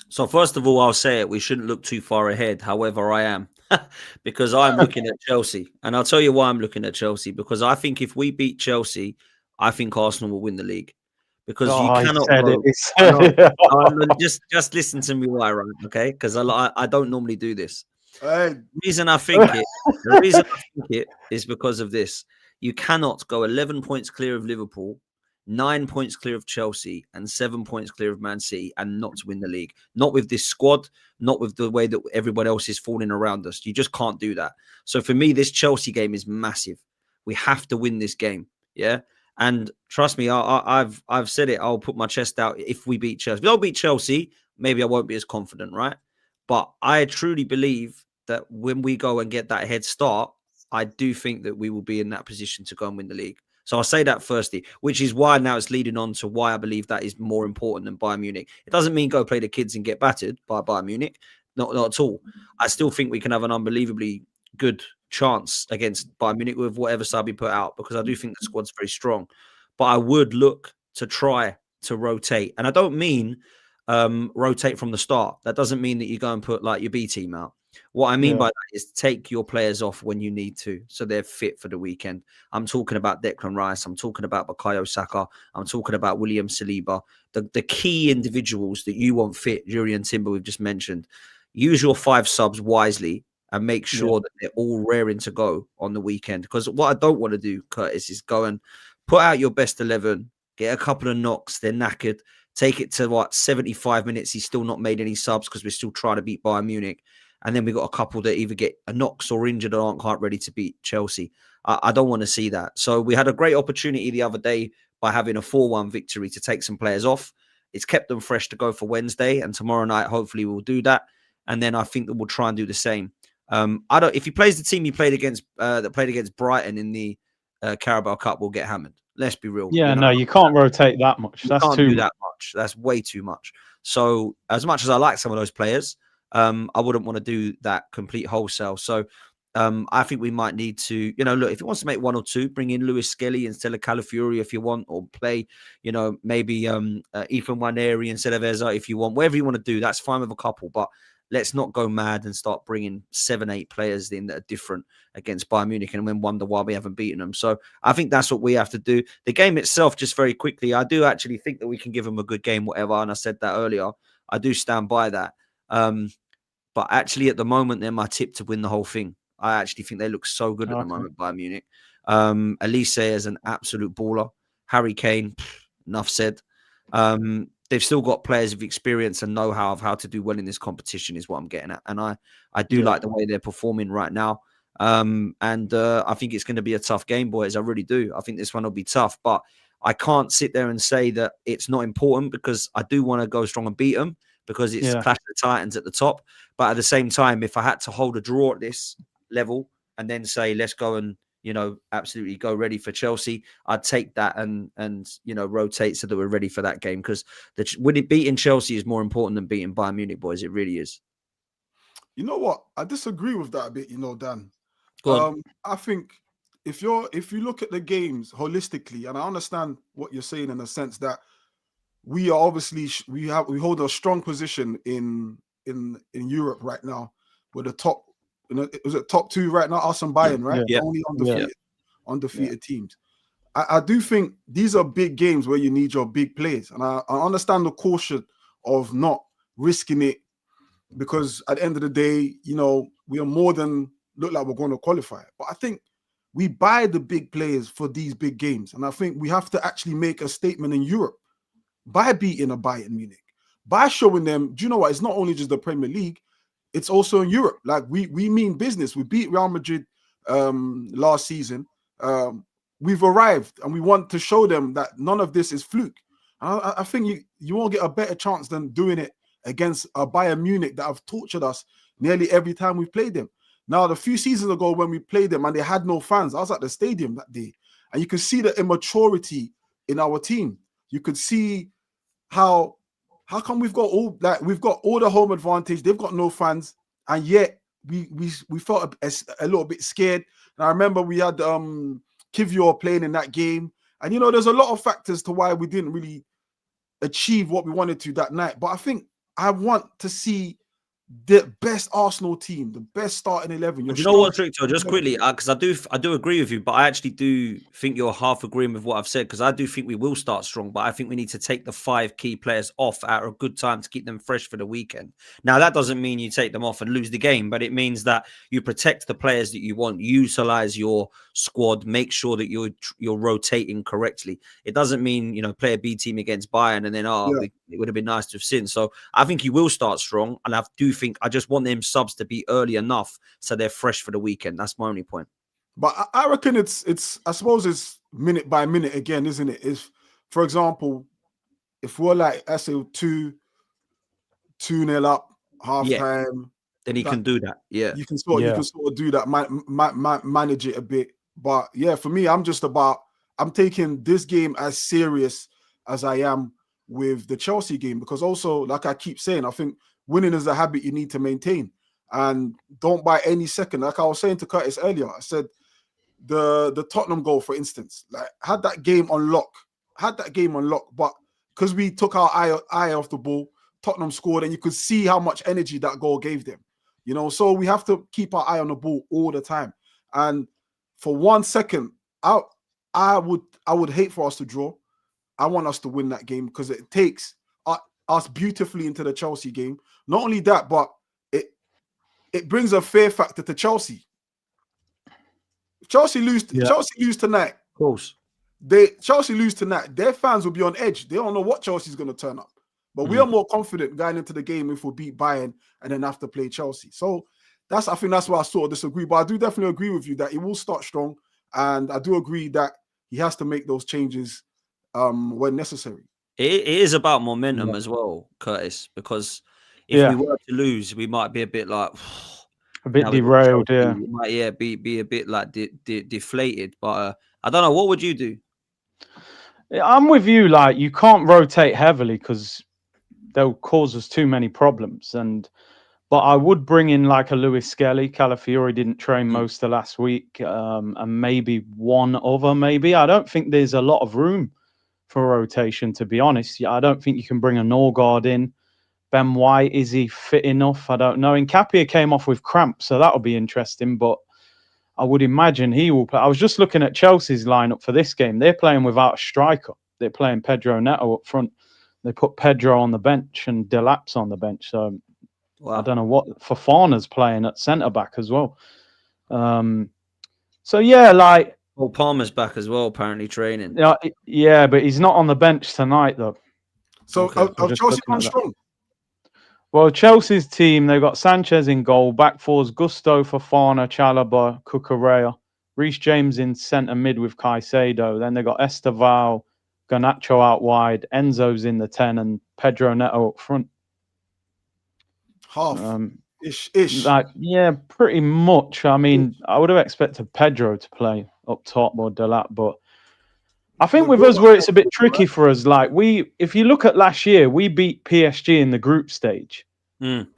S3: So first of all, I'll say it, we shouldn't look too far ahead. However, I am because I'm looking at Chelsea, and I'll tell you why I'm looking at Chelsea, because I think if we beat Chelsea, I think Arsenal will win the league, because you cannot just listen to me why, right? Okay, because I don't normally do this. The reason I think it is because of this. You cannot go 11 points clear of Liverpool, 9 points clear of Chelsea, and 7 points clear of Man City and not win the league. Not with this squad, not with the way that everybody else is falling around us. You just can't do that. So for me, this Chelsea game is massive. We have to win this game. Yeah. And trust me, I've said it. I'll put my chest out if we beat Chelsea. If we don't beat Chelsea, maybe I won't be as confident, right? But I truly believe that when we go and get that head start, I do think that we will be in that position to go and win the league. So I'll say that firstly, which is why now it's leading on to why I believe that is more important than Bayern Munich. It doesn't mean go play the kids and get battered by Bayern Munich. Not at all. I still think we can have an unbelievably good chance against Bayern Munich with whatever side we put out, because I do think the squad's very strong. But I would look to try to rotate. And I don't mean rotate from the start. That doesn't mean that you go and put like your B team out. What I mean by that is take your players off when you need to, so they're fit for the weekend. I'm talking about Declan Rice. I'm talking about Bukayo Saka. I'm talking about William Saliba. The key individuals that you want fit, Julian Timber, we've just mentioned. Use your 5 subs wisely and make sure that they're all raring to go on the weekend. Because what I don't want to do, Curtis, is go and put out your best 11 get a couple of knocks, they're knackered. Take it to 75 minutes. He's still not made any subs because we're still trying to beat Bayern Munich. And then we got a couple that either get a knocks or injured or aren't quite ready to beat Chelsea. I don't want to see that. So we had a great opportunity the other day by having a 4-1 victory to take some players off. It's kept them fresh to go for Wednesday. And tomorrow night, hopefully we'll do that. And then I think that we'll try and do the same. If he plays the team he played against, that played against Brighton in the Carabao Cup, we'll get hammered. Let's be real.
S1: Yeah, no, you can't rotate that much.
S3: You can't do that much. That's way too much. So as much as I like some of those players, I wouldn't want to do that complete wholesale. So I think we might need to, look, if he wants to make 1 or 2, bring in Lewis Skelly instead of Calafiori if you want, or play, maybe Ethan Nwaneri instead of Eza if you want. Whatever you want to do, that's fine with a couple. But let's not go mad and start bringing 7, 8 players in that are different against Bayern Munich and then wonder why we haven't beaten them. So I think that's what we have to do. The game itself, just very quickly, I do actually think that we can give them a good game, whatever. And I said that earlier. I do stand by that. But actually, at the moment, they're my tip to win the whole thing. I actually think they look so good at the moment, Bayern Munich. Elise is an absolute baller. Harry Kane, enough said. They've still got players of experience and know-how of how to do well in this competition is what I'm getting at. And I do like the way they're performing right now. I think it's going to be a tough game, boys. I really do. I think this one will be tough. But I can't sit there and say that it's not important because I do want to go strong and beat them because it's Clash of the Titans at the top. But at the same time, if I had to hold a draw at this level and then say, let's go and absolutely go ready for Chelsea, I'd take that and rotate so that we're ready for that game because beating Chelsea is more important than beating Bayern Munich, boys. It really is.
S2: You know what? I disagree with that a bit, Dan.
S3: Go on.
S2: I think if you look at the games holistically, and I understand what you're saying in the sense that we are obviously we hold a strong position in Europe right now. We're the top. Was it top 2 right now? Us and Bayern, right?
S3: Yeah.
S2: Only undefeated teams. I do think these are big games where you need your big players. And I understand the caution of not risking it because at the end of the day, we are more than look like we're going to qualify. But I think we buy the big players for these big games. And I think we have to actually make a statement in Europe by beating a Bayern Munich, by showing them, do you know what? It's not only just the Premier League, it's also in Europe. Like we mean business. We beat Real Madrid last season. We've arrived, and we want to show them that none of this is fluke. I think you won't get a better chance than doing it against a Bayern Munich that have tortured us nearly every time we played them. Now, the few seasons ago when we played them and they had no fans, I was at the stadium that day, and you could see the immaturity in our team. You could see how come we've got all the home advantage, they've got no fans, and yet we felt a little bit scared. And I remember we had Kivior playing in that game, and there's a lot of factors to why we didn't really achieve what we wanted to that night. But I think I want to see the best Arsenal team, the best starting 11.
S3: You know what, Victor? Just quickly, because I do agree with you, but I actually do think you're half agreeing with what I've said because I do think we will start strong, but I think we need to take the 5 key players off at a good time to keep them fresh for the weekend. Now, that doesn't mean you take them off and lose the game, but it means that you protect the players that you want, utilize your squad, make sure that you're rotating correctly. It doesn't mean, play a B team against Bayern and then, it would have been nice to have seen. So I think you will start strong, and I just want them subs to be early enough so they're fresh for the weekend. That's my only point.
S2: But I reckon it's I suppose it's minute by minute again, isn't it? If, for example, if we're like, I say 2-0 up, half time,
S3: then he can do that. Yeah,
S2: you can sort of do that, manage it a bit. But yeah, for me, I'm taking this game as serious as I am with the Chelsea game, because also, like I keep saying, I think winning is a habit you need to maintain, and don't buy any second. Like I was saying to Curtis earlier, I said the Tottenham goal, for instance, like had that game on lock, but because we took our eye off the ball, Tottenham scored, and you could see how much energy that goal gave them. So we have to keep our eye on the ball all the time. And for 1 second, I would hate for us to draw. I want us to win that game because it takes us beautifully into the Chelsea game. Not only that, but it brings a fear factor to Chelsea. If Chelsea lose tonight,
S3: of course,
S2: Chelsea lose tonight, their fans will be on edge. They don't know what Chelsea's going to turn up. But we are more confident going into the game if we beat Bayern and then have to play Chelsea. So I think that's why I sort of disagree. But I do definitely agree with you that he will start strong. And I do agree that he has to make those changes when necessary.
S3: It is about momentum as well, Curtis, because if we were to lose, we might be a bit like
S1: a bit derailed.
S3: Chelsea, we might be a bit like deflated. But I don't know. What would you do?
S1: I'm with you. Like, you can't rotate heavily because they'll cause us too many problems. But I would bring in like a Lewis Skelly. Calafiori didn't train most of last week, and maybe one other. Maybe I don't think there's a lot of room for rotation, to be honest. I don't think you can bring a Norgard in. Ben White, is he fit enough? I don't know. Nkapia came off with cramp, so that'll be interesting. But I would imagine he will play. I was just looking at Chelsea's lineup for this game. They're playing without a striker. They're playing Pedro Neto up front. They put Pedro on the bench and Delap's on the bench. So I don't know what Fofana's playing at centre back as well. So yeah, like.
S3: Well, Palmer's back as well, apparently training.
S1: Yeah, but he's not on the bench tonight though.
S2: So have Chelsea gone strong?
S1: Well, Chelsea's team, they've got Sanchez in goal, back fours, Gusto, Fofana, Chalobah, Cucurella, Reece James in centre mid with Caicedo. Then they've got Esteval, Garnacho out wide, Enzo's in the 10, and Pedro Neto up front.
S2: Half. Ish.
S1: Like, yeah, pretty much. I mean, I would have expected Pedro to play up top or Delap, but I think with us where it's a bit tricky for us, like if you look at last year, we beat PSG in the group stage, and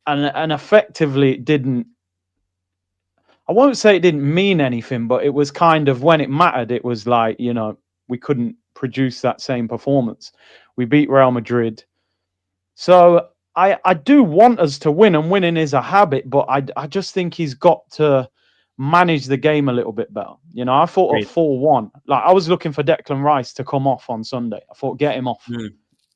S1: effectively it didn't. I won't say it didn't mean anything, but it was kind of when it mattered, it was like, we couldn't produce that same performance. We beat Real Madrid, so I do want us to win, and winning is a habit, but I just think he's got to manage the game a little bit better. I thought at 4-1, like I was looking for Declan Rice to come off on Sunday. I thought, get him off.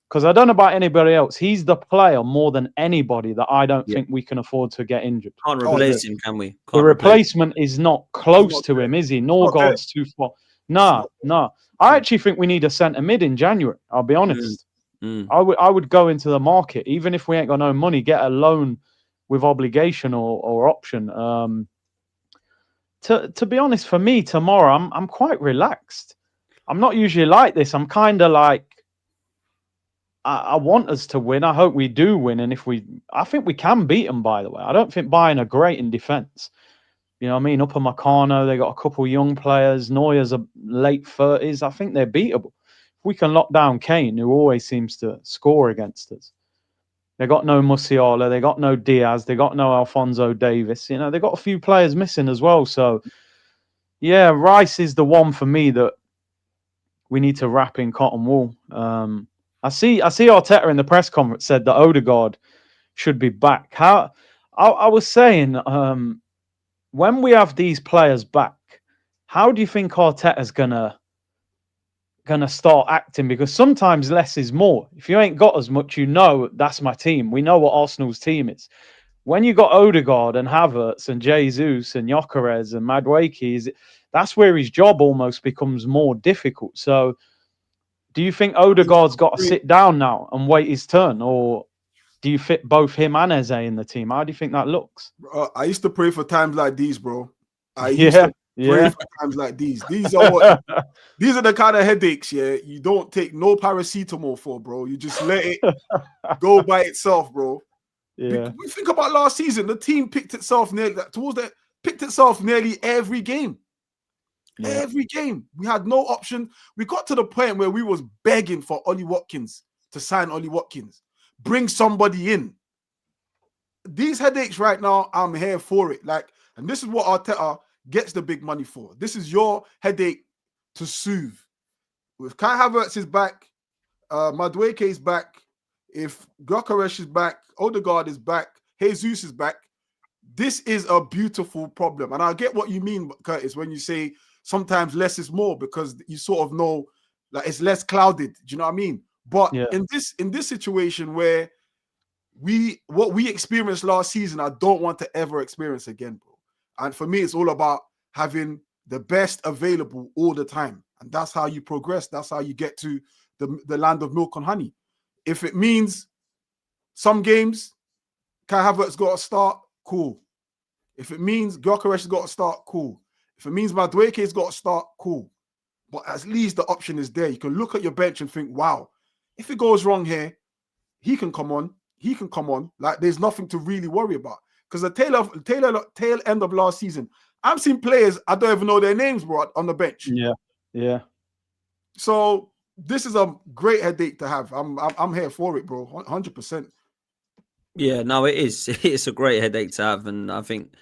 S1: Because I don't know about anybody else. He's the player more than anybody that I don't think we can afford to get injured.
S3: Can't replace him, can we?
S1: The replacement is not close to him, is he? Norgard's too far. No. I actually think we need a centre mid in January. I'll be honest. I would go into the market, even if we ain't got no money, get a loan with obligation or option. To be honest, for me tomorrow, I'm quite relaxed. I'm not usually like this. I'm kind of like, I want us to win. I hope we do win. And I think we can beat them, by the way. I don't think Bayern are great in defence. You know what I mean? Upper Meccano, they got a couple young players. Neuer's a late 30s. I think they're beatable. If we can lock down Kane, who always seems to score against us. They got no Musiala, they got no Diaz, they got no Alphonso Davies. They got a few players missing as well. So, yeah, Rice is the one for me that we need to wrap in cotton wool. I see Arteta in the press conference said that Odegaard should be back. I was saying, when we have these players back, how do you think Arteta's gonna start acting? Because sometimes less is more. If you ain't got as much, that's my team. We know what Arsenal's team is. When you got Odegaard and Havertz and Jesus and Gyökeres and Madueke, that's where his job almost becomes more difficult. So do you think Odegaard's got to sit down now and wait his turn, or do you fit both him and Eze in the team? How do you think that looks?
S2: I used to pray for times like these, bro. I used to pray for times like these. These are the kind of headaches, you don't take no paracetamol for, bro. You just let it go by itself, bro. Yeah. We think about last season. The team picked itself nearly every game. Yeah. Every game. We had no option. We got to the point where we was begging for Ollie Watkins to sign Ollie Watkins. Bring somebody in. These headaches right now, I'm here for it. And this is what Arteta gets the big money for. This is your headache to soothe. If Kai Havertz is back, Madueke is back, if Gyökeres is back, Odegaard is back, Jesus is back, this is a beautiful problem. And I get what you mean, Curtis, when you say sometimes less is more, because you sort of know it's less clouded. Do you know what I mean? But in this situation where what we experienced last season, I don't want to ever experience again, bro. And for me, it's all about having the best available all the time. And that's how you progress. That's how you get to the land of milk and honey. If it means some games, Kai Havertz got to start, cool. If it means Gyökeres has got to start, cool. If it means Madueke's got to start, cool. But at least the option is there. You can look at your bench and think, wow, if it goes wrong here, he can come on. He can come on. Like, there's nothing to really worry about. Because the tail end of last season, I'm seeing players, I don't even know their names, bro, on the bench.
S1: Yeah.
S2: So this is a great headache to have. I'm here for it, bro. 100%.
S3: Yeah, no, it is. It's a great headache to have. And I think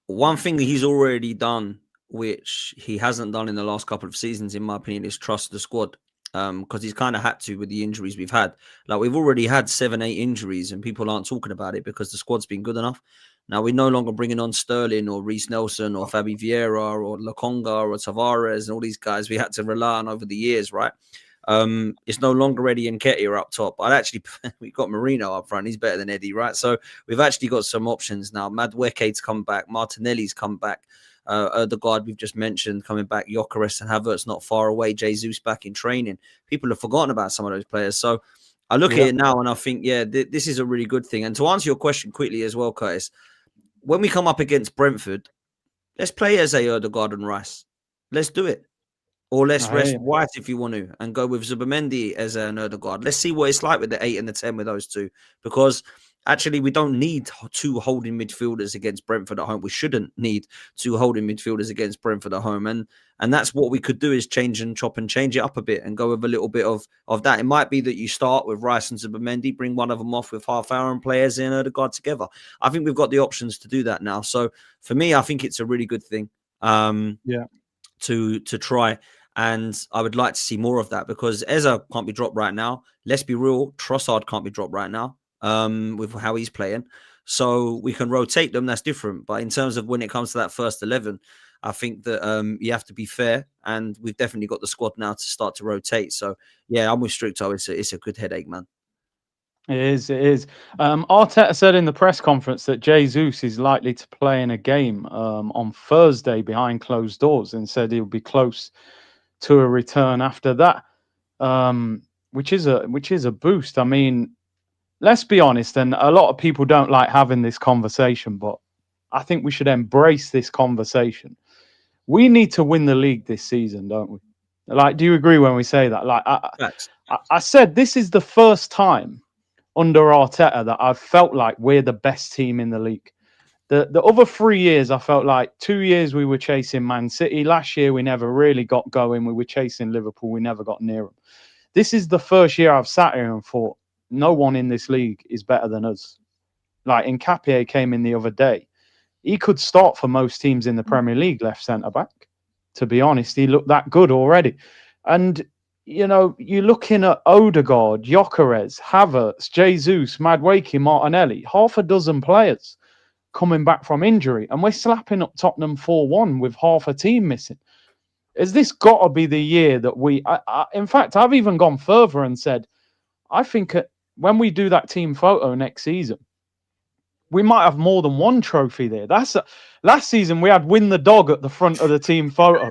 S3: one thing he's already done, which he hasn't done in the last couple of seasons, in my opinion, is trust the squad. Because he's kind of had to with the injuries we've had. Like, we've already had 7-8 injuries and people aren't talking about it because the squad's been good enough. Now, we're no longer bringing on Sterling or Reece Nelson or Fabi Vieira or Lokonga or Tavares and all these guys we had to rely on over the years, right? It's no longer Eddie and Nketiah up top. We've got Marino up front. He's better than Eddie, right? So we've actually got some options now. Madueke's come back. Martinelli's come back. Odegaard, we've just mentioned, coming back. Gyökeres and Havertz not far away. Jesus back in training. People have forgotten about some of those players. So I look at it now and I think, this is a really good thing. And to answer your question quickly as well, Curtis, when we come up against Brentford, let's play Eze, Odegaard and Rice. Let's do it. Or let's rest White if you want to and go with Zubimendi as an Odegaard. Let's see what it's like with the 8 and the 10 with those two. Because actually, we don't need 2 holding midfielders against Brentford at home. We shouldn't need 2 holding midfielders against Brentford at home. And that's what we could do, is change and chop and change it up a bit and go with a little bit of that. It might be that you start with Rice and Zubimendi, bring one of them off with half hour and players in Odegaard together. I think we've got the options to do that now. So for me, I think it's a really good thing to try. And I would like to see more of that, because Eze can't be dropped right now. Let's be real, Trossard can't be dropped right now with how he's playing. So we can rotate them, that's different. But in terms of when it comes to that first 11, I think that you have to be fair. And we've definitely got the squad now to start to rotate. So, yeah, I'm with Stricto. It's a good headache, man.
S1: It is. Arteta said in the press conference that Jesus is likely to play in a game on Thursday behind closed doors, and said he'll be close to a return after that, which is a boost. I mean, let's be honest, and a lot of people don't like having this conversation, but I think we should embrace this conversation. We need to win the league this season, don't we? Like, do you agree when we say that? Like, I said this is the first time under Arteta that I've felt like we're the best team in the league. The other 3 years, I felt like 2 years we were chasing Man City. Last year, we never really got going. We were chasing Liverpool. We never got near them. This is the first year I've sat here and thought, no one in this league is better than us. Like, Nketiah came in the other day. He could start for most teams in the Premier League, left centre-back. To be honest, he looked that good already. And, you know, you're looking at Odegaard, Gyökeres, Havertz, Jesus, Madueke, Martinelli, half a dozen players coming back from injury, and we're slapping up Tottenham 4-1 with half a team missing. Has this got to be the year that in fact, I've even gone further and said, I think when we do that team photo next season, we might have more than one trophy there. Last season we had Win the Dog at the front of the team photo.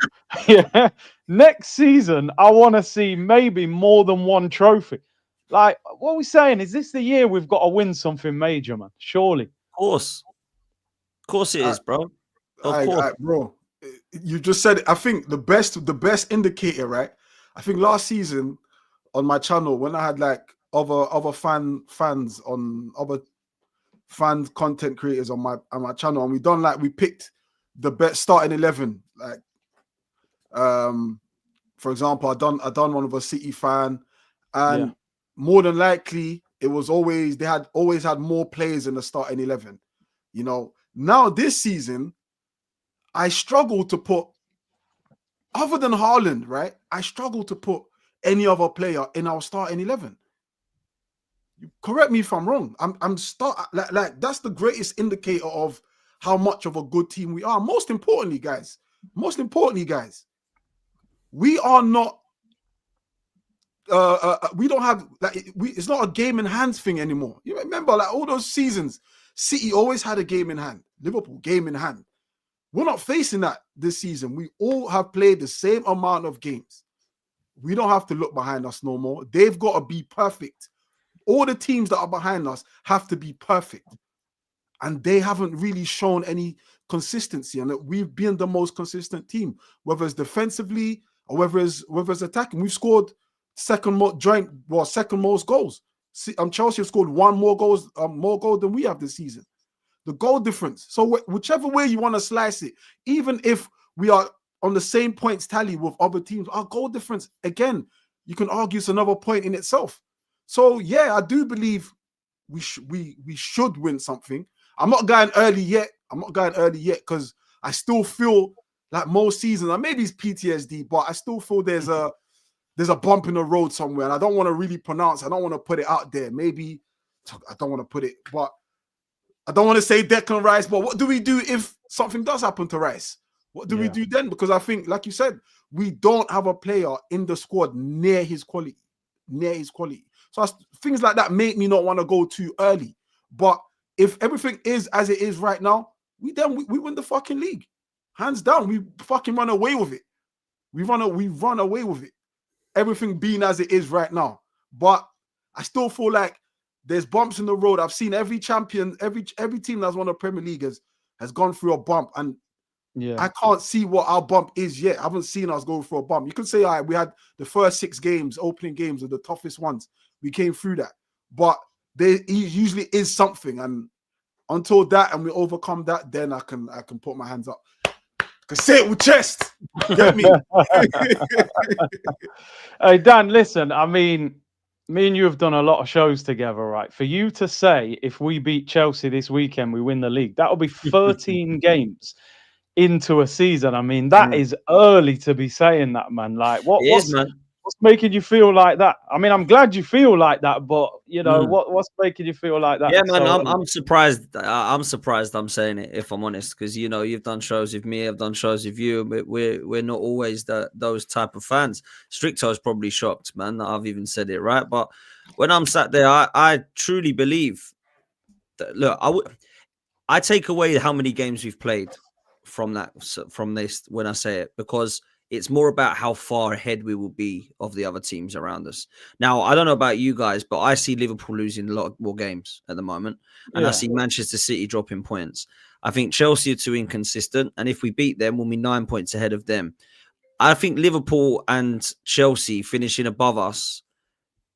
S1: Yeah. Next season, I want to see maybe more than one trophy. Like, what are we saying? Is this the year we've got to win something major, man? Surely.
S3: Of course it is, bro. Of course.
S2: Bro, you just said it. I think the best indicator, right? I think last season on my channel, when I had like other fans on other fan content creators on my channel, and we picked the best starting 11. Like, for example, I done one of a City fan, and more than likely it was always they had more players in the starting 11. You know, now this season, I struggle to put, other than Haaland, right? I struggle to put any other player in our starting 11. Correct me if I'm wrong. Like that's the greatest indicator of how much of a good team we are. Most importantly, guys, we are not. We don't have it's not a game in hands thing anymore. You remember, like all those seasons, City always had a game in hand. Liverpool game in hand. We're not facing that this season. We all have played the same amount of games. We don't have to look behind us no more. They've got to be perfect. All the teams that are behind us have to be perfect. And they haven't really shown any consistency. And we've been the most consistent team, whether it's defensively or whether it's attacking. We've scored second most goals. Chelsea have scored more goals than we have this season. The goal difference. So whichever way you want to slice it, even if we are on the same points tally with other teams, our goal difference, again, you can argue it's another point in itself. So yeah, I do believe we should win something. I'm not going early yet because I still feel like most seasons, and maybe it's PTSD, but I still feel there's a bump in the road somewhere, and I don't want to really pronounce. I don't want to put it out there. Maybe I don't want to put it, but I don't want to say Declan Rice. But what do we do if something does happen to Rice? What do we do then? Because I think, like you said, we don't have a player in the squad near his quality. So things like that make me not want to go too early. But if everything is as it is right now, we win the fucking league. Hands down, we fucking run away with it. We run away with it. Everything being as it is right now. But I still feel like there's bumps in the road. I've seen every champion, every team that's won the Premier League has gone through a bump. And I can't see what our bump is yet. I haven't seen us go through a bump. You could say, all right, we had the first 6 games, opening games, are the toughest ones. We came through that. But there usually is something. And until that and we overcome that, then I can put my hands up. I can say it with chest. Get me?
S1: Hey, Dan, listen, I mean, me and you have done a lot of shows together, right? For you to say, if we beat Chelsea this weekend, we win the league, that'll be 13 games into a season. I mean, that is early to be saying that, man. Like, what's making you feel like that? I mean, I'm glad you feel like that, but you know, what's making you feel like that?
S3: Yeah, man, I'm surprised. I'm surprised I'm saying it, if I'm honest, because you know, you've done shows with me, I've done shows with you, but we're not always those type of fans. Stricto's probably shocked, man, that I've even said it, right? But when I'm sat there, I truly believe that. Look, I take away how many games we've played from this when I say it, because it's more about how far ahead we will be of the other teams around us. Now, I don't know about you guys, but I see Liverpool losing a lot more games at the moment. And I see Manchester City dropping points. I think Chelsea are too inconsistent. And if we beat them, we'll be 9 points ahead of them. I think Liverpool and Chelsea finishing above us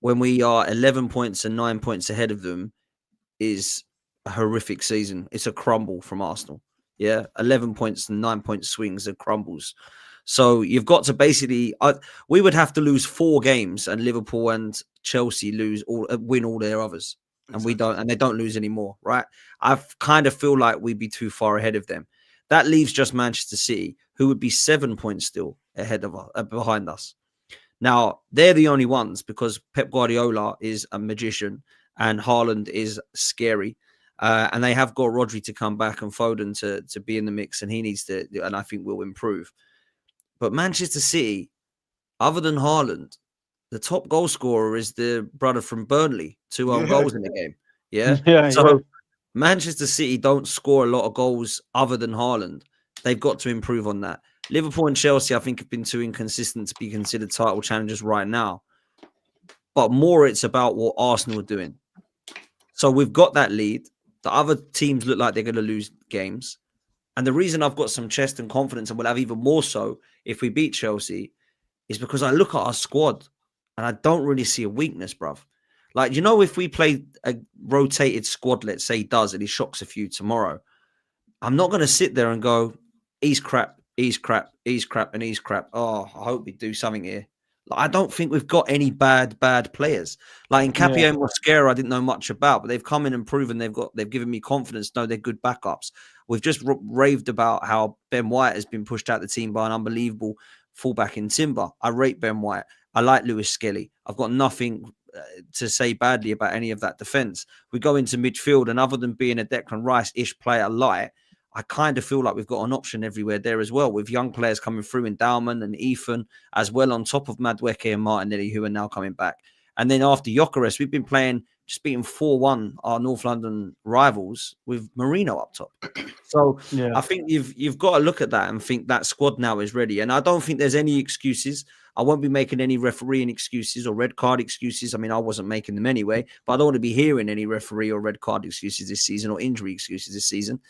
S3: when we are 11 points and 9 points ahead of them is a horrific season. It's a crumble from Arsenal. Yeah, 11 points and 9 point swings are crumbles. So you've got to basically, we would have to lose 4 games, and Liverpool and Chelsea win all their others, and we don't, and they don't lose anymore, right? I kind of feel like we'd be too far ahead of them. That leaves just Manchester City, who would be 7 points still ahead of behind us. Now they're the only ones because Pep Guardiola is a magician and Haaland is scary. And they have got Rodri to come back and Foden to be in the mix, and he needs to, and I think will improve. But Manchester City, other than Haaland, the top goal scorer is the brother from Burnley, 2 own goals in the game. Yeah. So Manchester City don't score a lot of goals other than Haaland. They've got to improve on that. Liverpool and Chelsea, I think, have been too inconsistent to be considered title challengers right now. But more it's about what Arsenal are doing. So we've got that lead. The other teams look like they're going to lose games. And the reason I've got some chest and confidence, and will have even more so if we beat Chelsea, is because I look at our squad and I don't really see a weakness, bruv. Like, you know, if we play a rotated squad, let's say he does, and he shocks a few tomorrow, I'm not going to sit there and go, he's crap, he's crap, he's crap, and he's crap. Oh, I hope we do something here. Like, I don't think we've got any bad players. Like in Capio and Mosquera, I didn't know much about, but they've come in and proven they've given me confidence. No, they're good backups. We've just raved about how Ben White has been pushed out the team by an unbelievable fullback in Timber. I rate Ben White. I like Lewis Skelly. I've got nothing to say badly about any of that defense. We go into midfield, and other than being a Declan Rice-ish player light, I kind of feel like we've got an option everywhere there as well, with young players coming through in Dalman and Ethan, as well on top of Madueke and Martinelli, who are now coming back. And then after Gyökeres, we've been playing just beating 4-1 our North London rivals with Marino up top. So I think you've got to look at that and think that squad now is ready. And I don't think there's any excuses. I won't be making any refereeing excuses or red card excuses. I mean, I wasn't making them anyway, but I don't want to be hearing any referee or red card excuses this season or injury excuses this season,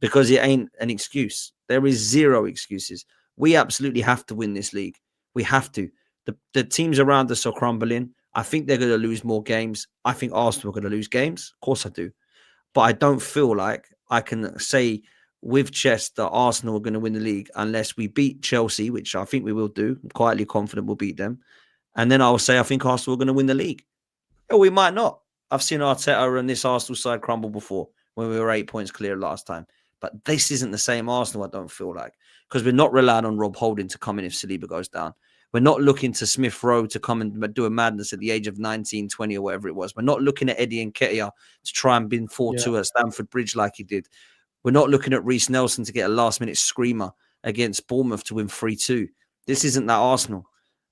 S3: because it ain't an excuse. There is zero excuses. We absolutely have to win this league. We have to. The teams around us are crumbling. I think they're going to lose more games. I think Arsenal are going to lose games. Of course I do. But I don't feel like I can say with chest that Arsenal are going to win the league unless we beat Chelsea, which I think we will do. I'm quietly confident we'll beat them. And then I'll say I think Arsenal are going to win the league. Or we might not. I've seen Arteta and this Arsenal side crumble before when we were 8 points clear last time. But this isn't the same Arsenal, I don't feel like, because we're not relying on Rob Holding to come in if Saliba goes down. We're not looking to Smith Rowe to come and do a madness at the age of 19, 20 or whatever it was. We're not looking at Eddie Nketiah to try and bin 4-2 at Stamford Bridge like he did. We're not looking at Reece Nelson to get a last-minute screamer against Bournemouth to win 3-2. This isn't that Arsenal.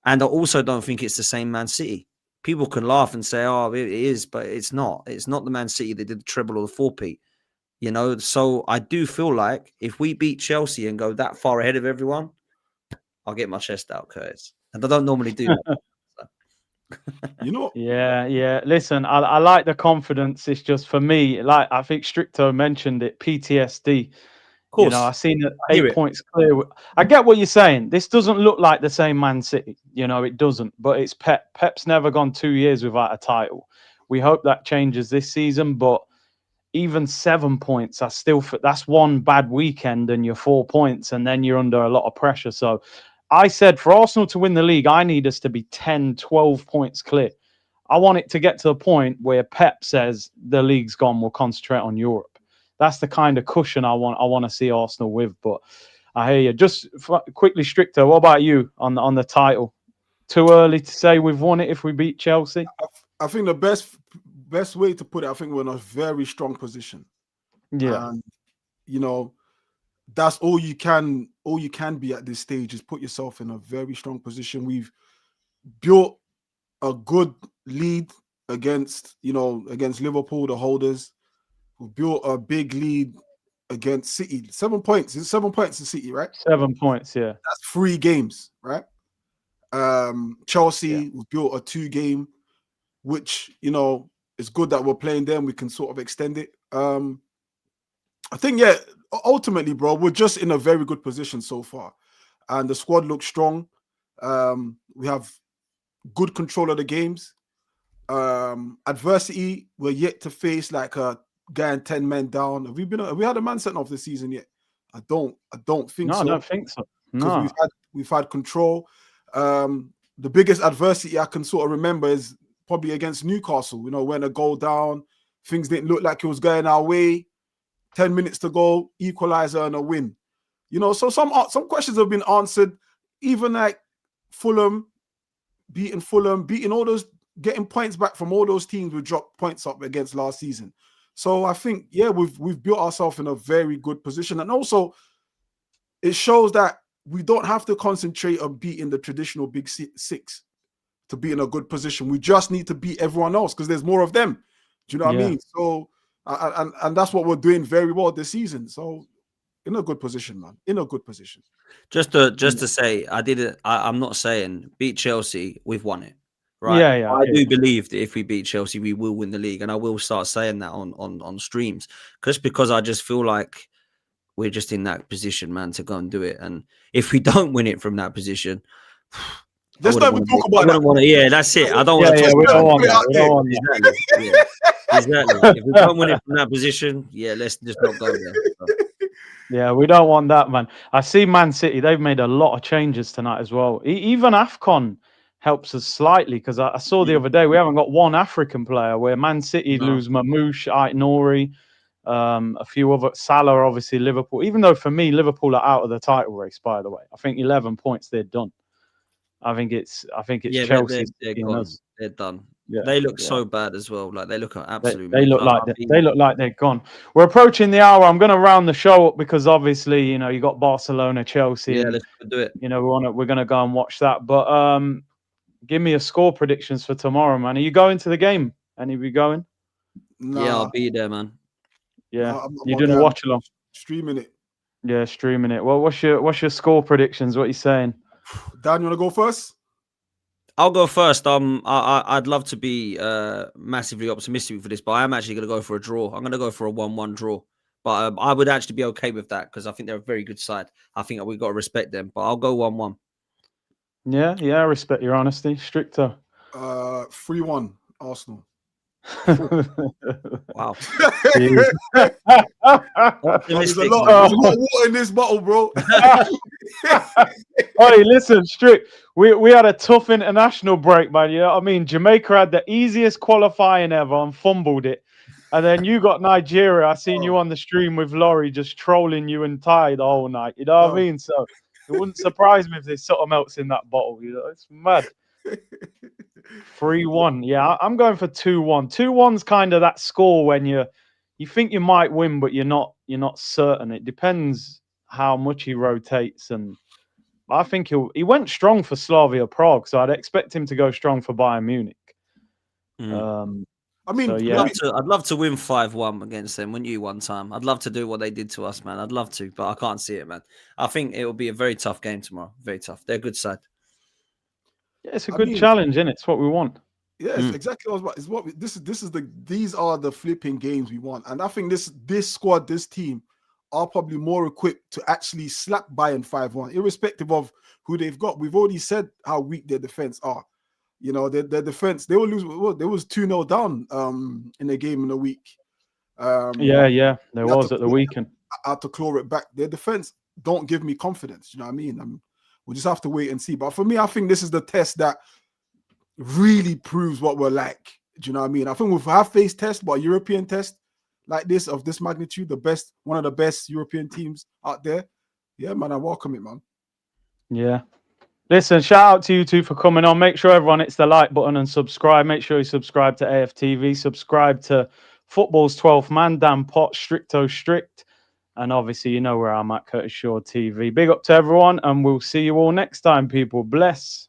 S3: And I also don't think it's the same Man City. People can laugh and say, oh, it is, but it's not. It's not the Man City that did the treble or the four-peat. You know, so I do feel like if we beat Chelsea and go that far ahead of everyone, I'll get my chest out, Curtis. And I don't normally do that.
S2: You know?
S1: Yeah. Listen, I like the confidence. It's just for me, like I think Stricto mentioned it, PTSD. Of course. You know, I've seen it 8 points clear. I get what you're saying. This doesn't look like the same Man City. You know, it doesn't. But it's Pep. Pep's never gone 2 years without a title. We hope that changes this season, but even 7 points, that's one bad weekend and you're 4 points, and then you're under a lot of pressure. So I said for Arsenal to win the league, I need us to be 10, 12 points clear. I want it to get to the point where Pep says the league's gone, we'll concentrate on Europe. That's the kind of cushion I want to see Arsenal with. But I hear you. Just quickly, Stricto, what about you on the title? Too early to say we've won it if we beat Chelsea?
S2: I think the best way to put it, I think we're in a very strong position.
S1: Yeah.
S2: And, you know, that's all you can be at this stage is put yourself in a very strong position. We've built a good lead against Liverpool, the holders. We've built a big lead against City. 7 points. It's 7 points to City, right?
S1: 7 points, yeah.
S2: That's 3 games, right? Chelsea, we've built a 2 game, which, you know, it's good that we're playing them. We can sort of extend it. I think, ultimately, bro, we're just in a very good position so far. And the squad looks strong. We have good control of the games. Adversity, we're yet to face like a guy and 10 men down. Have we had a man sent off this season yet? I don't think so.
S1: No, I don't think so.
S2: Because we've had control. The biggest adversity I can sort of remember is probably against Newcastle. You know, when a goal down, things didn't look like it was going our way. 10 minutes to go, equalizer and a win. You know, so some questions have been answered. Even like beating all those, getting points back from all those teams we dropped points up against last season. So I think, we've built ourselves in a very good position. And also, it shows that we don't have to concentrate on beating the traditional big 6 to be in a good position. We just need to beat everyone else because there's more of them. Do you know what I mean? So, and that's what we're doing very well this season. So, in a good position, man. In a good position.
S3: Just to say, I'm not saying beat Chelsea, we've won it. Right.
S1: Yeah.
S3: I do believe that if we beat Chelsea, we will win the league. And I will start saying that on streams. Just because I just feel like we're just in that position, man, to go and do it. And if we don't win it from that position,
S2: let's not even talk about that.
S3: Yeah, that's it. I don't want to talk about that. Exactly. If we don't win it from that position, let's just not go there. So.
S1: Yeah, we don't want that, man. I see Man City, they've made a lot of changes tonight as well. Even AFCON helps us slightly because I saw the other day we haven't got one African player where Man City lose Mamouche, Ait-Nouri, a few other, Salah, obviously Liverpool. Even though for me, Liverpool are out of the title race, by the way. I think 11 points, they're done. I think it's Chelsea.
S3: They're done. Yeah, they look so bad as well. Like they look absolutely.
S1: They look like they're gone. We're approaching the hour. I'm going to round the show up because obviously, you know, you got Barcelona, Chelsea.
S3: Yeah, let's do it.
S1: You know, we're going to go and watch that. But give me a score predictions for tomorrow, man. Are you going to the game? Any of you going?
S3: Yeah, I'll
S2: Nah,
S3: be there, man.
S1: Yeah,
S2: I'm
S1: you're
S2: my
S1: doing a
S2: guy.
S1: watch along.
S2: Streaming it.
S1: Yeah, streaming it. Well, what's your score predictions? What are you saying?
S2: Dan, you want to go first?
S3: I'll go first. I'd love to be massively optimistic for this, but I'm actually going to go for a draw. I'm going to go for a 1-1 draw. But I would actually be okay with that because I think they're a very good side. I think we've got to respect them. But I'll go 1-1.
S1: Yeah, I respect your honesty. Stricter.
S2: 3-1 Arsenal.
S3: Wow.
S1: Jeez.
S2: There's a
S3: Optimistic,
S2: lot
S3: man.
S2: of water in this bottle, bro.
S1: Hey, listen, Strict. We had a tough international break, man. You know what I mean? Jamaica had the easiest qualifying ever and fumbled it. And then you got Nigeria. I seen you on the stream with Laurie just trolling you and Ty the whole night. You know what I mean? So it wouldn't surprise me if there's something else in that bottle. You know, it's mad. 3-1. Yeah, I'm going for 2-1. 2-1's kind of that score when you think you might win, but you're not certain. It depends how much he rotates, and I think he went strong for Slavia Prague, so I'd expect him to go strong for Bayern Munich.
S2: I mean,
S1: so, yeah.
S3: I'd love to win 5-1 against them, wouldn't you, one time? I'd love to do what they did to us, man. I'd love to, but I can't see it, man. I think it will be a very tough game tomorrow. Very tough. They're a good side.
S1: Yeah, it's a good challenge, isn't it? It's what we want.
S2: Yeah, it's exactly what is what we, these are the flipping games we want, and I think this squad, this team, are probably more equipped to actually slap Bayern 5-1, irrespective of who they've got. We've already said how weak their defense are. You know, their defense, they will lose. Well, there was 2-0 down in a game in a week.
S1: Yeah, there was at the weekend.
S2: I had to claw it back. Their defense don't give me confidence. You know what I mean? We'll just have to wait and see. But for me, I think this is the test that really proves what we're like. Do you know what I mean? I think with half-face test, but a European test like this of this magnitude, one of the best European teams out there. Yeah, man, I welcome it, man.
S1: Yeah. Listen, shout out to you two for coming on. Make sure everyone hits the like button and subscribe. Make sure you subscribe to AFTV. Subscribe to Football's 12th Man, Dan Pot, Stricto Strict. And obviously, you know where I'm at, Curtis Shaw TV. Big up to everyone, and we'll see you all next time, people. Bless.